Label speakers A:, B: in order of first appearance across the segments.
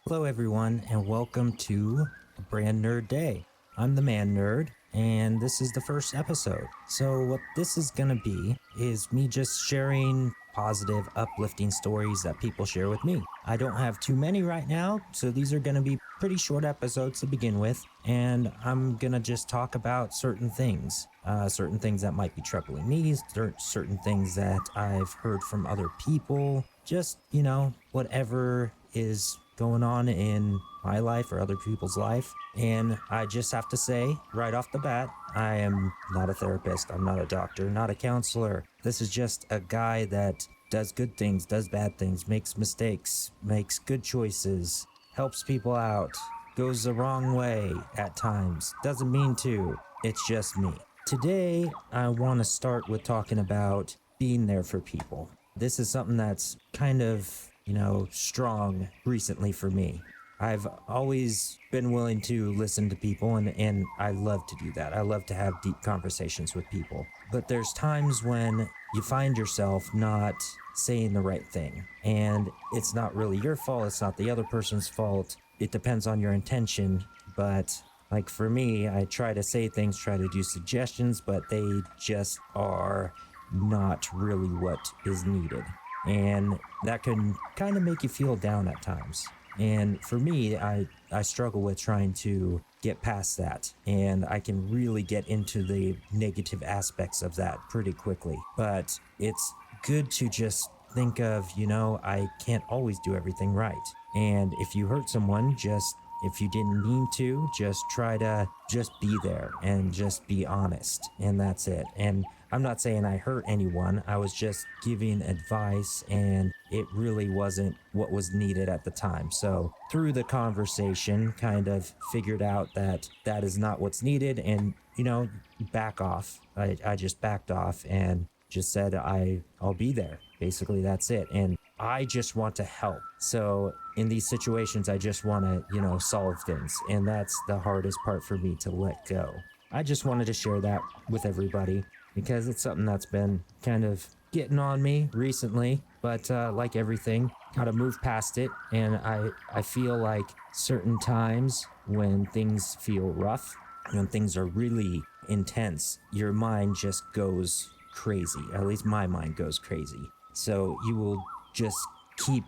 A: Hello everyone, and welcome to a brand nerd day. I'm the ManNerd, and this is the first episode. So what this is gonna be is me just sharing positive, uplifting stories that people share with me. I don't have too many right now, so these are gonna be pretty short episodes to begin with, and I'm gonna just talk about certain things that might be troubling me, certain things that I've heard from other people, just, whatever is going on in my life or other people's life. And I just have to say right off the bat, I am not a therapist. I'm not a doctor, not a counselor. This is just a guy that does good things, does bad things, makes mistakes, makes good choices, helps people out, goes the wrong way at times, doesn't mean to. It's just me. Today, I want to start with talking about being there for people. This is something that's kind of strong recently for me. I've always been willing to listen to people, and I love to do that. I love to have deep conversations with people. But there's times when you find yourself not saying the right thing, and it's not really your fault. It's not the other person's fault. It depends on your intention. But like for me, I try to say things, try to do suggestions, but they just are not really what is needed. And that can kind of make you feel down at times. And for me, I struggle with trying to get past that. And I can really get into the negative aspects of that pretty quickly. But it's good to just think of, I can't always do everything right. And if you hurt someone, if you didn't mean to, just try to just be there and just be honest. And that's it. And I'm not saying I hurt anyone. I was just giving advice, and it really wasn't what was needed at the time. So through the conversation, kind of figured out that is not what's needed, and back off. I just backed off and just said I'll be there. Basically, that's it. And I just want to help. So in these situations, I just want to, solve things. And that's the hardest part for me to let go. I just wanted to share that with everybody because it's something that's been kind of getting on me recently. But like everything, gotta move past it. And I feel like certain times when things feel rough, when things are really intense, your mind just goes crazy. At least my mind goes crazy. So you will just keep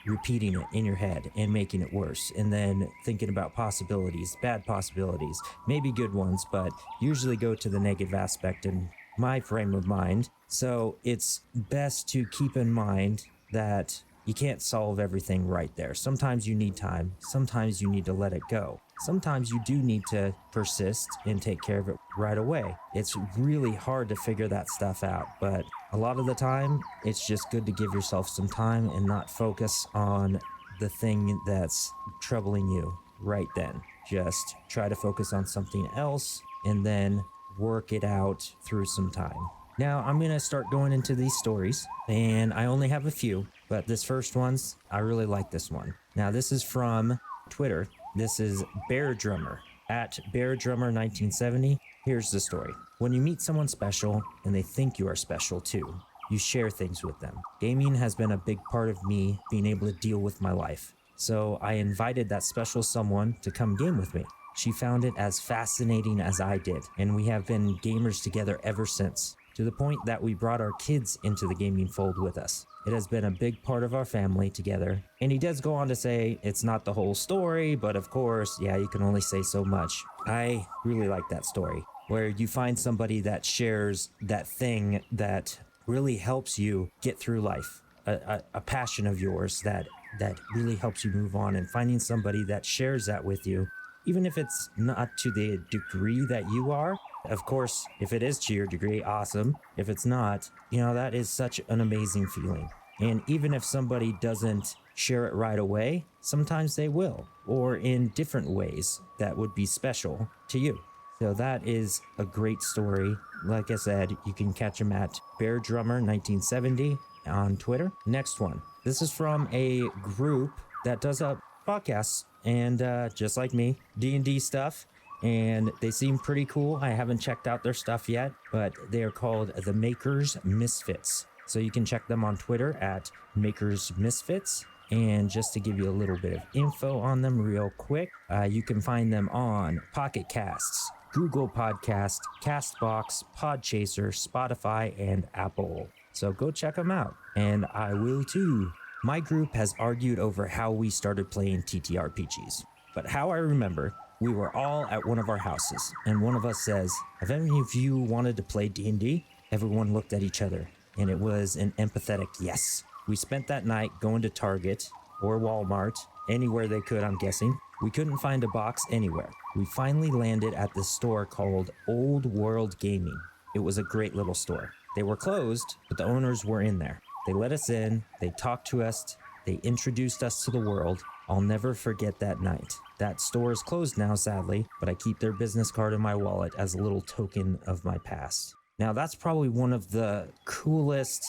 A: repeating it in your head and making it worse, and then thinking about possibilities, bad possibilities, maybe good ones, but usually go to the negative aspect in my frame of mind. So it's best to keep in mind that you can't solve everything right there. Sometimes you need time. Sometimes you need to let it go. Sometimes you do need to persist and take care of it right away. It's really hard to figure that stuff out, but a lot of the time, it's just good to give yourself some time and not focus on the thing that's troubling you right then. Just try to focus on something else and then work it out through some time. Now, I'm going to start going into these stories, and I only have a few, but this first one's, I really like this one. Now, this is from Twitter. This is Bear Drummer, at Bear Drummer 1970. Here's the story. When you meet someone special and they think you are special too, you share things with them. Gaming has been a big part of me being able to deal with my life. So I invited that special someone to come game with me. She found it as fascinating as I did, and we have been gamers together ever since, to the point that we brought our kids into the gaming fold with us. It has been a big part of our family together. And he does go on to say it's not the whole story, but of course, yeah, you can only say so much. I really like that story, where you find somebody that shares that thing that really helps you get through life, a passion of yours that that really helps you move on, and finding somebody that shares that with you, even if it's not to the degree that you are. Of course, if it is to your degree, awesome. If it's not, that is such an amazing feeling. And even if somebody doesn't share it right away, sometimes they will, or in different ways that would be special to you. So that is a great story. Like I said, you can catch him at Bear Drummer 1970 on Twitter. Next one. This is from a group that does a podcast, and just like me, D&D stuff, and they seem pretty cool. I haven't checked out their stuff yet, but they are called the Makers Misfits. So you can check them on Twitter at Makers Misfits. And just to give you a little bit of info on them real quick, you can find them on Pocket Casts, Google Podcast, Castbox, Podchaser, Spotify, and Apple. So go check them out, and I will too. My group has argued over how we started playing TTRPGs, but how I remember, we were all at one of our houses, and one of us says, "Have any of you wanted to play D&D?" Everyone looked at each other, and it was an empathetic yes. We spent that night going to Target or Walmart, anywhere they could, I'm guessing. We couldn't find a box anywhere. We finally landed at this store called Old World Gaming. It was a great little store. They were closed, but the owners were in there. They let us in, they talked to us, they introduced us to the world. I'll never forget that night. That store is closed now, sadly, but I keep their business card in my wallet as a little token of my past. Now, that's probably one of the coolest,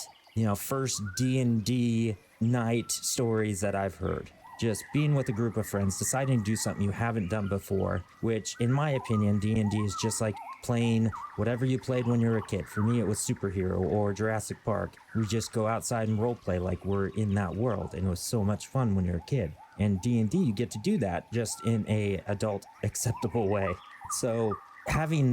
A: first D&D night stories that I've heard. Just being with a group of friends, deciding to do something you haven't done before, which in my opinion, D&D is just like playing whatever you played when you were a kid. For me, it was Superhero or Jurassic Park. We just go outside and role play like we're in that world, and it was so much fun when you're a kid. And D&D, you get to do that just in a adult acceptable way. So having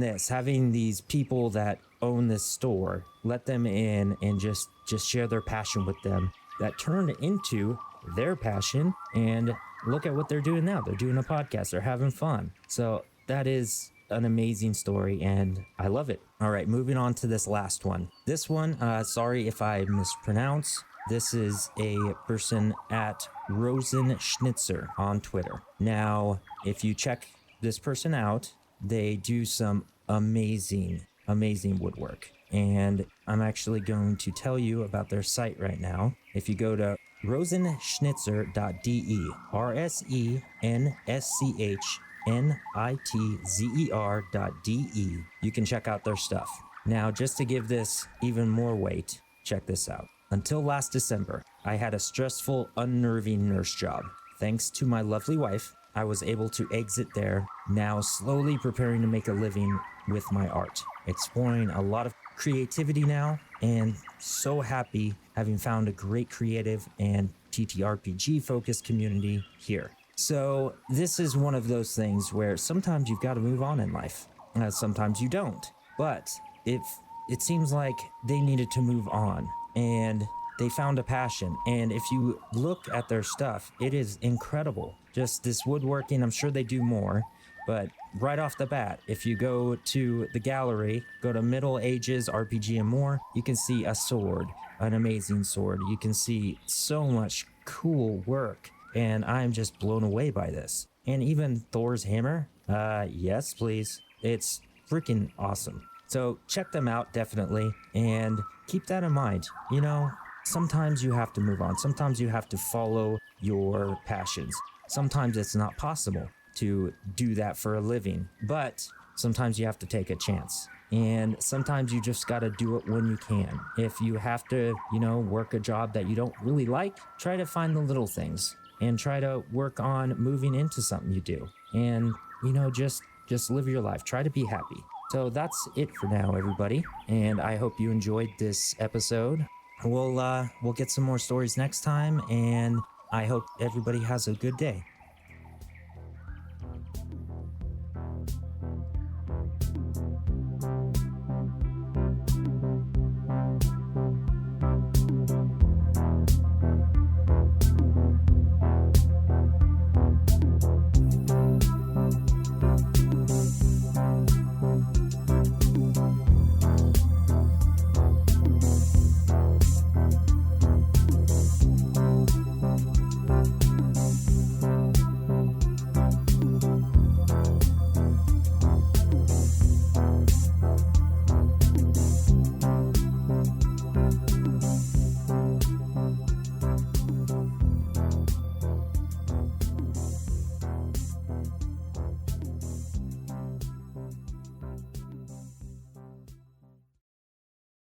A: these people that own this store, let them in and just share their passion with them, that turned into their passion, and look at what they're doing now. They're doing a podcast, they're having fun. So that is an amazing story, and I love it. All right, moving on to this last one. This one, sorry if I mispronounce. This is a person at Rosenschnitzer on Twitter. Now, if you check this person out, they do some amazing woodwork. And I'm actually going to tell you about their site right now. If you go to rosenschnitzer.de, RSENSCHNITZER.de, you can check out their stuff. Now, just to give this even more weight, check this out. Until last December, I had a stressful, unnerving nurse job. Thanks to my lovely wife, I was able to exit there, now slowly preparing to make a living with my art. Exploring a lot of creativity now, and so happy having found a great creative and TTRPG focused community here. So this is one of those things where sometimes you've got to move on in life, sometimes you don't. But if it seems like they needed to move on, and they found a passion. And if you look at their stuff, it is incredible. Just this woodworking, I'm sure they do more, but right off the bat, if you go to the gallery, go to Middle Ages, RPG and more, you can see a sword, an amazing sword. You can see so much cool work, and I'm just blown away by this. And even Thor's hammer, yes, please. It's freaking awesome. So check them out, definitely, and keep that in mind. Sometimes you have to move on. Sometimes you have to follow your passions. Sometimes it's not possible to do that for a living, but sometimes you have to take a chance. And sometimes you just got to do it when you can. If you have to, work a job that you don't really like, try to find the little things and try to work on moving into something you do. And, just live your life. Try to be happy. So that's it for now, everybody. And I hope you enjoyed this episode. We'll get some more stories next time, and I hope everybody has a good day.